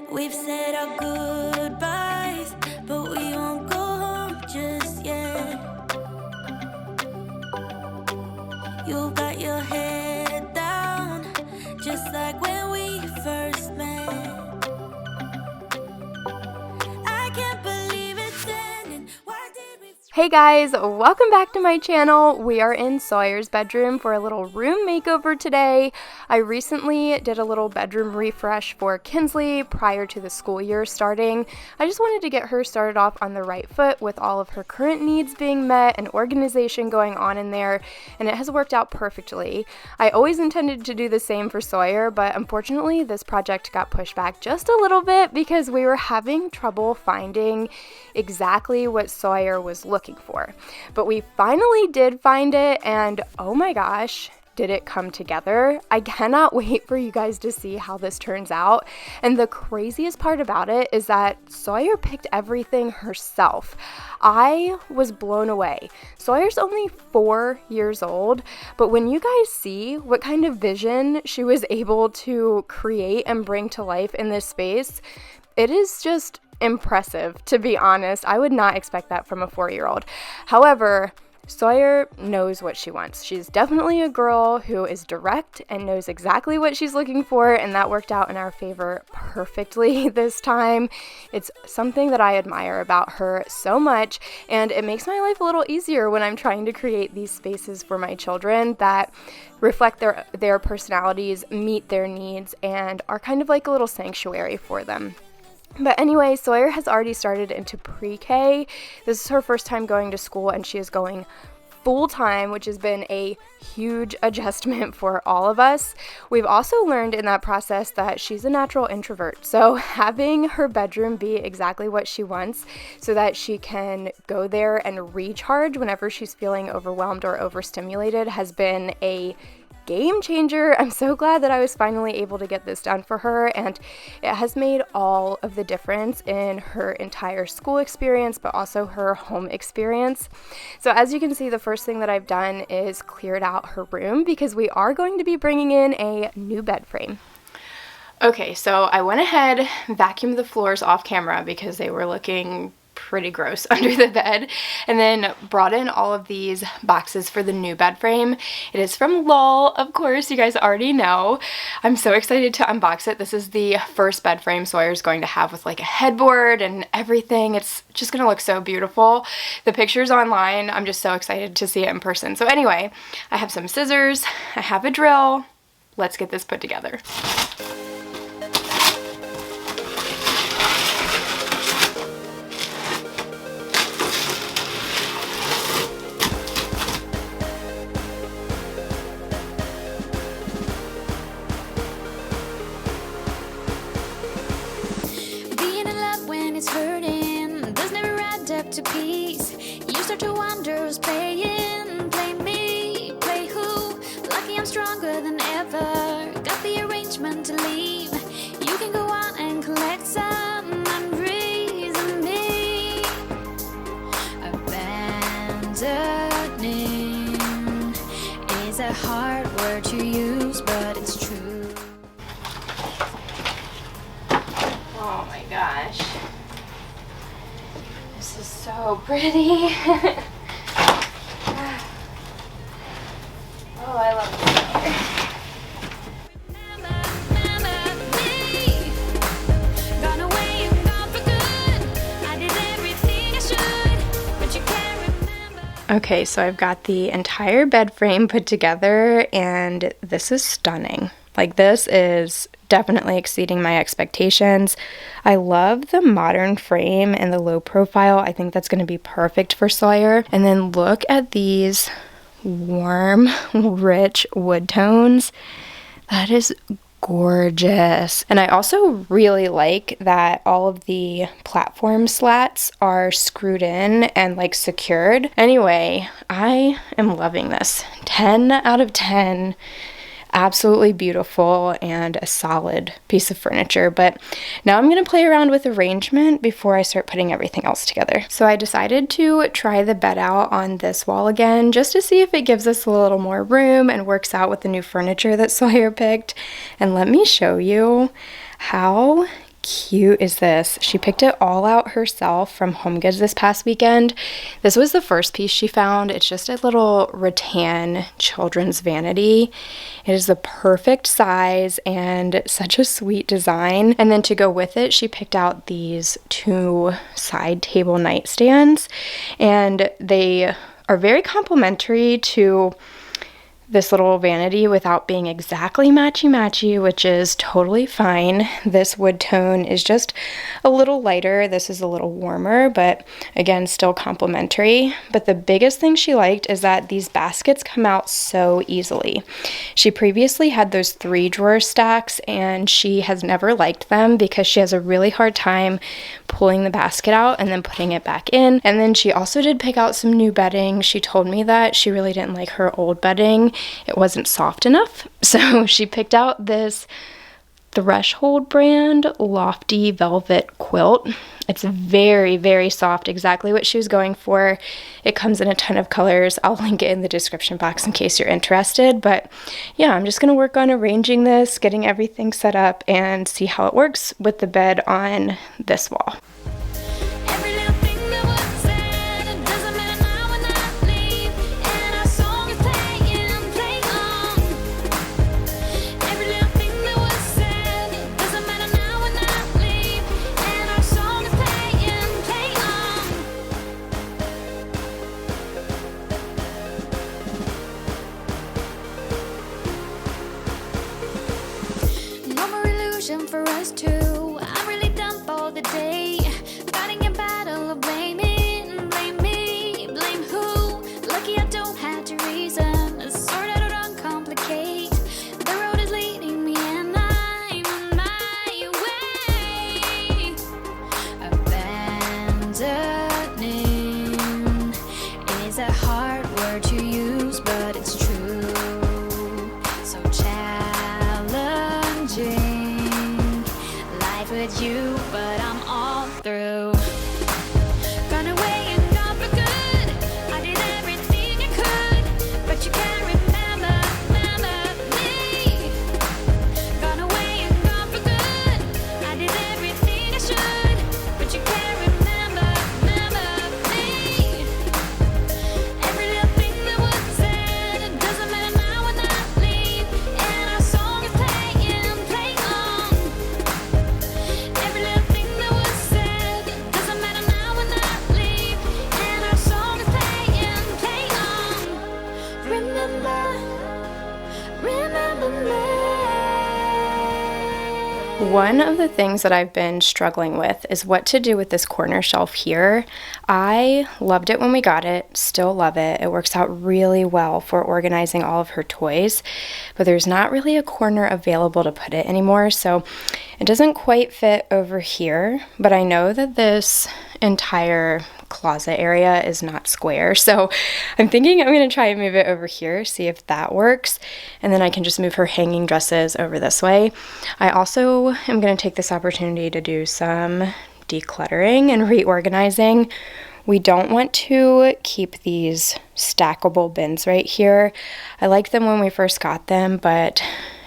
We've said our goodbyes, but we won't go home just yet. You've got your head down, just like when we first met. I can't believe it's ending. Why did we... Hey guys, welcome back to my channel. We are in Sawyer's bedroom for a little room makeover today. I recently did a little bedroom refresh for Kinsley prior to the school year starting. I just wanted to get her started off on the right foot with all of her current needs being met and organization going on in there, and it has worked out perfectly. I always intended to do the same for Sawyer, but unfortunately this project got pushed back just a little bit because we were having trouble finding exactly what Sawyer was looking for. But we finally did find it, and oh my gosh, did it come together. I cannot wait for you guys to see how this turns out. And the craziest part about it is that Sawyer picked everything herself. I was blown away. Sawyer's only 4 years old, but when you guys see what kind of vision she was able to create and bring to life in this space, it is just impressive, to be honest. I would not expect that from a 4-year-old. However, Sawyer knows what she wants. She's definitely a girl who is direct and knows exactly what she's looking for, and that worked out in our favor perfectly this time. It's something that I admire about her so much, and it makes my life a little easier when I'm trying to create these spaces for my children that reflect their personalities, meet their needs, and are kind of like a little sanctuary for them. But anyway, Sawyer has already started into pre-K. This is her first time going to school, and she is going full-time, which has been a huge adjustment for all of us. We've also learned in that process that she's a natural introvert, so having her bedroom be exactly what she wants so that she can go there and recharge whenever she's feeling overwhelmed or overstimulated has been a game changer. I'm so glad that I was finally able to get this done for her, and it has made all of the difference in her entire school experience, but also her home experience. So as you can see, the first thing that I've done is cleared out her room because we are going to be bringing in a new bed frame. Okay, so I went ahead, vacuumed the floors off camera because they were looking pretty gross under the bed, and then brought in all of these boxes for the new bed frame. It is from Lol, of course, you guys already know. I'm so excited to unbox it. This is the first bed frame Sawyer's going to have with like a headboard and everything. It's just gonna look so beautiful. The pictures online, I'm just so excited to see it in person. So anyway, I have some scissors, I have a drill. Let's get this put together. To peace, you start to wonder who's playing. Play me, play who? Lucky I'm stronger than ever. Got the arrangement to leave. You can go on and collect some and reason me. Abandoning is a hard word to use, but it's true. Oh my gosh. This is so pretty. Oh, I love this color. Okay, so I've got the entire bed frame put together, and this is stunning. Like, this is definitely exceeding my expectations. I love the modern frame and the low profile. I think that's going to be perfect for Sawyer. And then look at these warm, rich wood tones. That is gorgeous. And I also really like that all of the platform slats are screwed in and like secured. Anyway, I am loving this. 10 out of 10. Absolutely beautiful and a solid piece of furniture. But now I'm going to play around with arrangement before I start putting everything else together. So I decided to try the bed out on this wall again just to see if it gives us a little more room and works out with the new furniture that Sawyer picked. And let me show you how cute is this? She picked it all out herself from HomeGoods this past weekend. This was the first piece she found. It's just a little rattan children's vanity. It is the perfect size and such a sweet design. And then to go with it, she picked out these 2 side table nightstands, and they are very complementary to this little vanity without being exactly matchy-matchy, which is totally fine. This wood tone is just a little lighter. This is a little warmer, but again, still complementary. But the biggest thing she liked is that these baskets come out so easily. She previously had those 3-drawer stacks, and she has never liked them because she has a really hard time pulling the basket out and then putting it back in. And then she also did pick out some new bedding. She told me that she really didn't like her old bedding. It wasn't soft enough. So she picked out this Threshold brand lofty velvet quilt. It's very, very soft, exactly what she was going for. It comes in a ton of colors. I'll link it in the description box in case you're interested. But yeah, I'm just going to work on arranging this, getting everything set up, and see how it works with the bed on this wall. For us two, I'm really done for the day. Fighting a battle of blaming, blame me, blame who? Lucky I don't have to reason, sort out or uncomplicate. The road is leading me and I'm on my way. Abandoning is a hard word to use, but it's true. So challenging with you, but I'm all through. Gone away and gone for good. I did everything I could, but you can't remember me. Gone away and gone for good. I did everything I should, but you can't remember me. Every little thing that was said, it doesn't matter now when I leave, and our song is playing on. Every little thing that was said, doesn't matter now when I leave, and our song is playing on. Remember me. One of the things that I've been struggling with is what to do with this corner shelf here. I loved it when we got it, still love it. It works out really well for organizing all of her toys, but there's not really a corner available to put it anymore, so it doesn't quite fit over here, but I know that this entire closet area is not square, so I'm thinking I'm going to try and move it over here, see if that works, and then I can just move her hanging dresses over this way. I also am going to take this opportunity to do some decluttering and reorganizing. We don't want to keep these stackable bins right here. I liked them when we first got them, but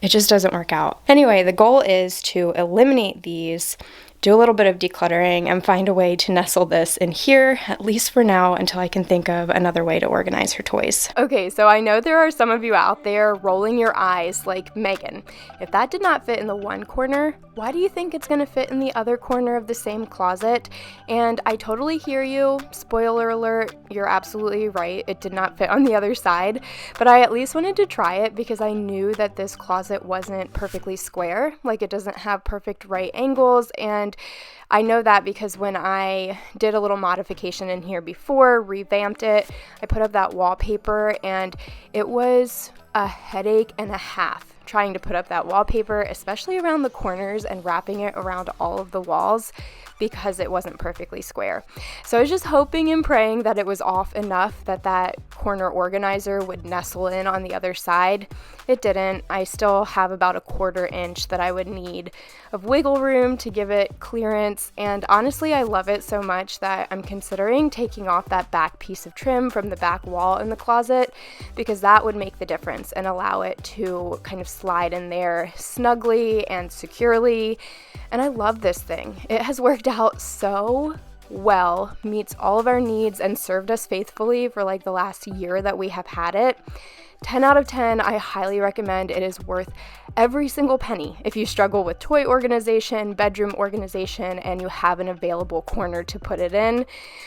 it just doesn't work out. Anyway, the goal is to eliminate these, do a little bit of decluttering, and find a way to nestle this in here, at least for now, until I can think of another way to organize her toys. Okay, so I know there are some of you out there rolling your eyes like, Megan, if that did not fit in the one corner, why do you think it's going to fit in the other corner of the same closet? And I totally hear you. Spoiler alert, you're absolutely right. It did not fit on the other side, but I at least wanted to try it because I knew that this closet wasn't perfectly square. Like, it doesn't have perfect right angles, and I know that because when I did a little modification in here before, revamped it, I put up that wallpaper, and it was a headache and a half trying to put up that wallpaper, especially around the corners and wrapping it around all of the walls because it wasn't perfectly square. So I was just hoping and praying that it was off enough that that corner organizer would nestle in on the other side. It didn't. I still have about a 1/4 inch that I would need of wiggle room to give it clearance, and honestly I love it so much that I'm considering taking off that back piece of trim from the back wall in the closet because that would make the difference and allow it to kind of slide in there snugly and securely. And I love this thing. It has worked out so well, meets all of our needs, and served us faithfully for like the last year that we have had it. 10 out of 10, I highly recommend. It is worth every single penny if you struggle with toy organization, bedroom organization, and you have an available corner to put it in.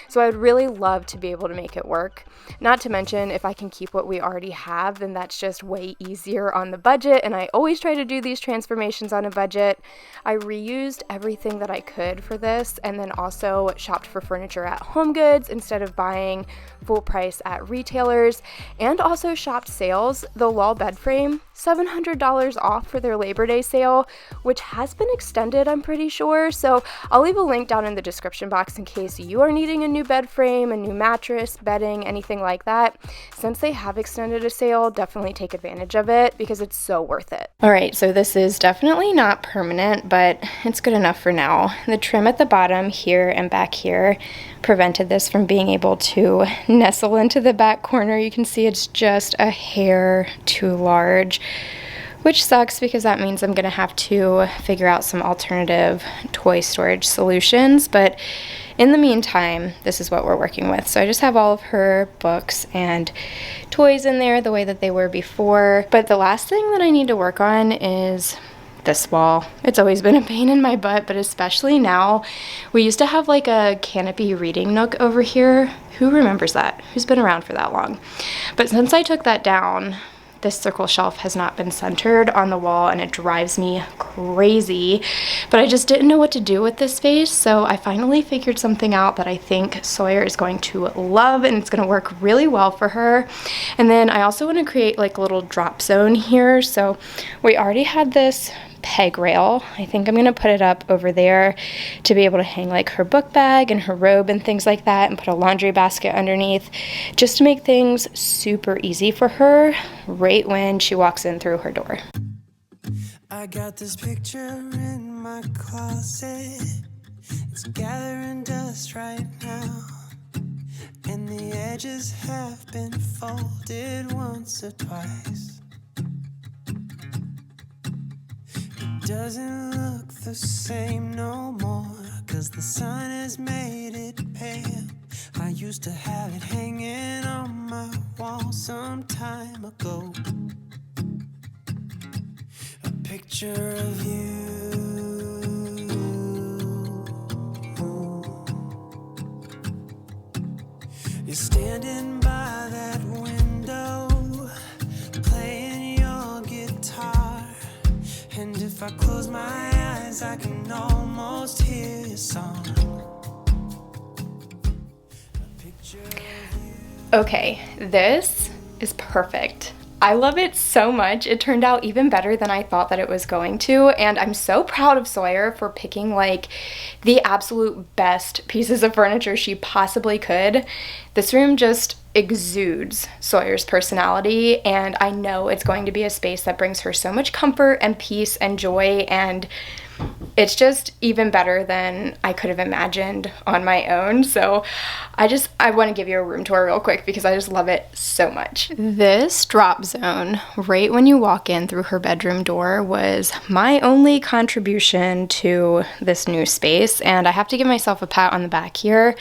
So I would really love to be able to make it work. Not to mention, if I can keep what we already have, then that's just way easier on the budget, and I always try to do these transformations on a budget. I reused everything that I could for this, and then also shopped for furniture at HomeGoods instead of buying full price at retailers, and also shopped sales. The wall bed frame, $700 off for their Labor Day sale, which has been extended, I'm pretty sure. So I'll leave a link down in the description box in case you are needing a new bed frame, a new mattress, bedding, anything like that. Since they have extended a sale, definitely take advantage of it because it's so worth it. All right, so this is definitely not permanent, but it's good enough for now. The trim at the bottom here and back here prevented this from being able to nestle into the back corner. You can see it's just a hair too large, which sucks because that means I'm gonna have to figure out some alternative toy storage solutions. But in the meantime, this is what we're working with. So I just have all of her books and toys in there the way that they were before. But the last thing that I need to work on is this wall. It's always been a pain in my butt, but especially now. We used to have like a canopy reading nook over here. Who remembers that? Who's been around for that long? But since I took that down, this circle shelf has not been centered on the wall, and it drives me crazy. But I just didn't know what to do with this space, so I finally figured something out that I think Sawyer is going to love, and it's going to work really well for her. And then I also want to create like a little drop zone here. So we already had this peg rail. I think I'm gonna put it up over there to be able to hang like her book bag and her robe and things like that, and put a laundry basket underneath, just to make things super easy for her right when she walks in through her door. I got this picture in my closet. It's gathering dust right now, and the edges have been folded once or twice. Doesn't look the same no more, 'cause the sun has made it pale. I used to have it hanging on my wall some time ago. A picture of you. You're standing by that window, playing your guitar. And if I close my eyes, I can almost hear your song. Okay, this is perfect. I love it so much. It turned out even better than I thought that it was going to, and I'm so proud of Sawyer for picking like the absolute best pieces of furniture she possibly could. This room just exudes Sawyer's personality, and I know it's going to be a space that brings her so much comfort and peace and joy, and it's just even better than I could have imagined on my own. So I want to give you a room tour real quick because I just love it so much. This drop zone right when you walk in through her bedroom door was my only contribution to this new space, and I have to give myself a pat on the back here.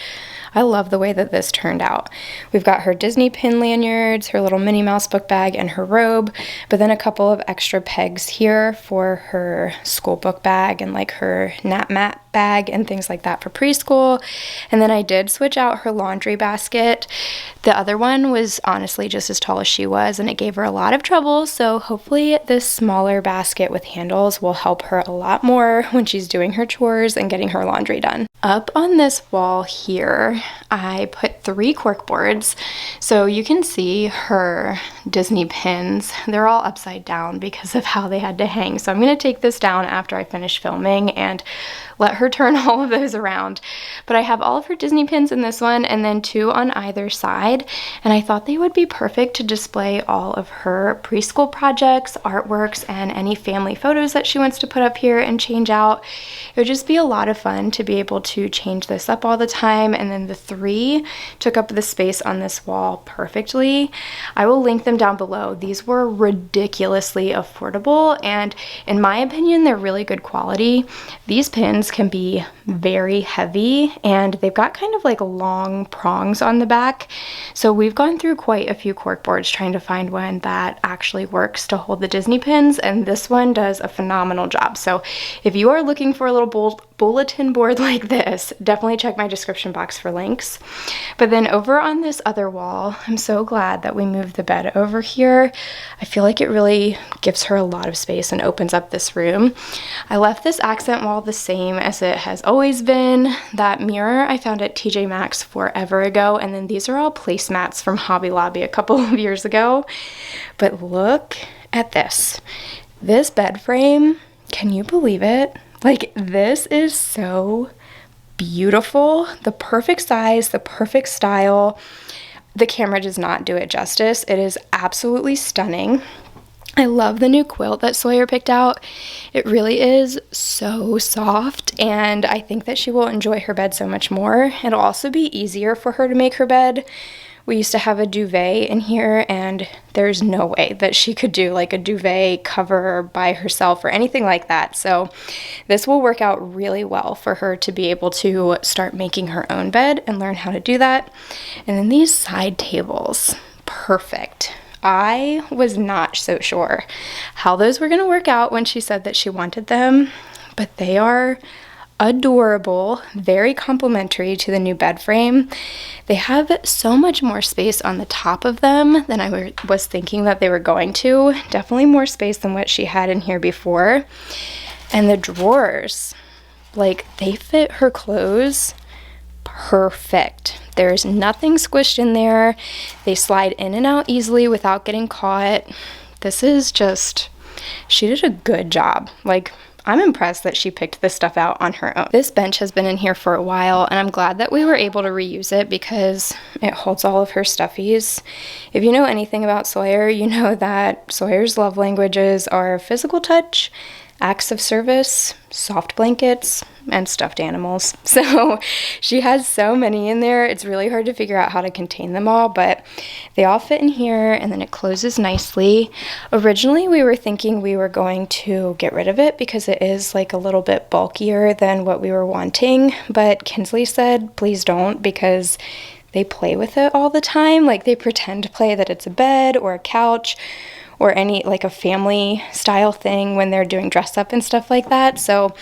I love the way that this turned out. We've got her Disney pin lanyards, her little Minnie Mouse book bag, and her robe, but then a couple of extra pegs here for her school book bag and like her nap mat bag and things like that for preschool. And then I did switch out her laundry basket. The other one was honestly just as tall as she was, and it gave her a lot of trouble, so hopefully this smaller basket with handles will help her a lot more when she's doing her chores and getting her laundry done. Up on this wall here, I put 3 cork boards, so you can see her Disney pins. They're all upside down because of how they had to hang, so I'm going to take this down after I finish filming and let her turn all of those around. But I have all of her Disney pins in this one and then 2 on either side, and I thought they would be perfect to display all of her preschool projects, artworks, and any family photos that she wants to put up here and change out. It would just be a lot of fun to be able to change this up all the time, and then the 3 took up the space on this wall perfectly. I will link them down below. These were ridiculously affordable, and in my opinion, they're really good quality. These pins can be very heavy, and they've got kind of like long prongs on the back. So we've gone through quite a few cork boards trying to find one that actually works to hold the Disney pins, and this one does a phenomenal job. So if you are looking for a little bulletin board like this, definitely check my description box for links. But then over on this other wall, I'm so glad that we moved the bed over here. I feel like it really gives her a lot of space and opens up this room. I left this accent wall the same as it has always been. That mirror I found at TJ Maxx forever ago, and then these are all placemats from Hobby Lobby a couple of years ago. But look at this. This bed frame, can you believe it? Like, this is so beautiful. The perfect size, the perfect style. The camera does not do it justice. It is absolutely stunning. I love the new quilt that Sawyer picked out. It really is so soft, and I think that she will enjoy her bed so much more. It'll also be easier for her to make her bed. We used to have a duvet in here, and there's no way that she could do like a duvet cover by herself or anything like that. So this will work out really well for her to be able to start making her own bed and learn how to do that. And then these side tables, perfect. I was not so sure how those were going to work out when she said that she wanted them, but they are adorable, very complimentary to the new bed frame. They have so much more space on the top of them than I was thinking that they were going to. Definitely more space than what she had in here before. And the drawers, like, they fit her clothes perfect. There's nothing squished in there. They slide in and out easily without getting caught. This is just, she did a good job. Like, I'm impressed that she picked this stuff out on her own. This bench has been in here for a while, and I'm glad that we were able to reuse it because it holds all of her stuffies. If you know anything about Sawyer, you know that Sawyer's love languages are physical touch, acts of service, soft blankets, and stuffed animals. So she has so many in there, it's really hard to figure out how to contain them all, but they all fit in here, and then it closes nicely. Originally, we were thinking we were going to get rid of it because it is like a little bit bulkier than what we were wanting, but Kinsley said, please don't, because they play with it all the time. Like, they pretend to play that it's a bed or a couch or any, like, a family style thing when they're doing dress up and stuff like that. So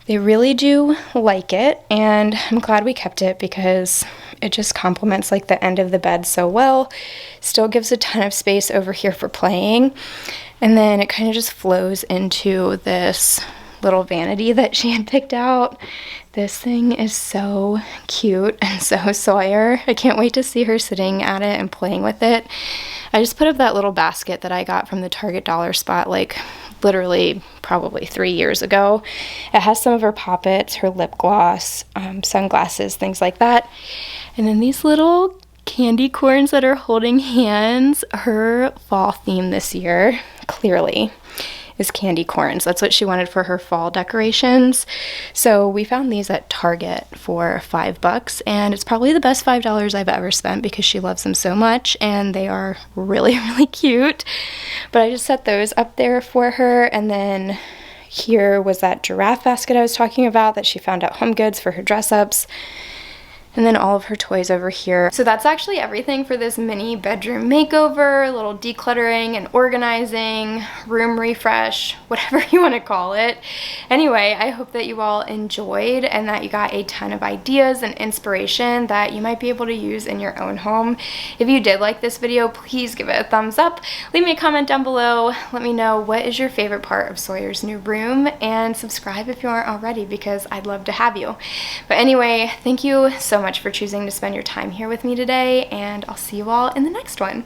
they really do like it, and I'm glad we kept it because it just complements like the end of the bed so well. Still gives a ton of space over here for playing, and then it kind of just flows into this little vanity that she had picked out. This thing is so cute and so Sawyer. I can't wait to see her sitting at it and playing with it. I just put up that little basket that I got from the Target dollar spot, like literally probably 3 years ago. It has some of her poppets, her lip gloss, sunglasses, things like that. And then these little candy corns that are holding hands. Her fall theme this year, clearly, is candy corns. That's what she wanted for her fall decorations. So we found these at Target for $5, and it's probably the best $5 I've ever spent because she loves them so much, and they are really, really cute. But I just set those up there for her, and then here was that giraffe basket I was talking about that she found at HomeGoods for her dress-ups. And then all of her toys over here. So that's actually everything for this mini bedroom makeover, a little decluttering and organizing, room refresh, whatever you want to call it. Anyway, I hope that you all enjoyed and that you got a ton of ideas and inspiration that you might be able to use in your own home. If you did like this video, please give it a thumbs up. Leave me a comment down below. Let me know what is your favorite part of Sawyer's new room, and subscribe if you aren't already because I'd love to have you. But anyway, thank you so much for choosing to spend your time here with me today, and I'll see you all in the next one.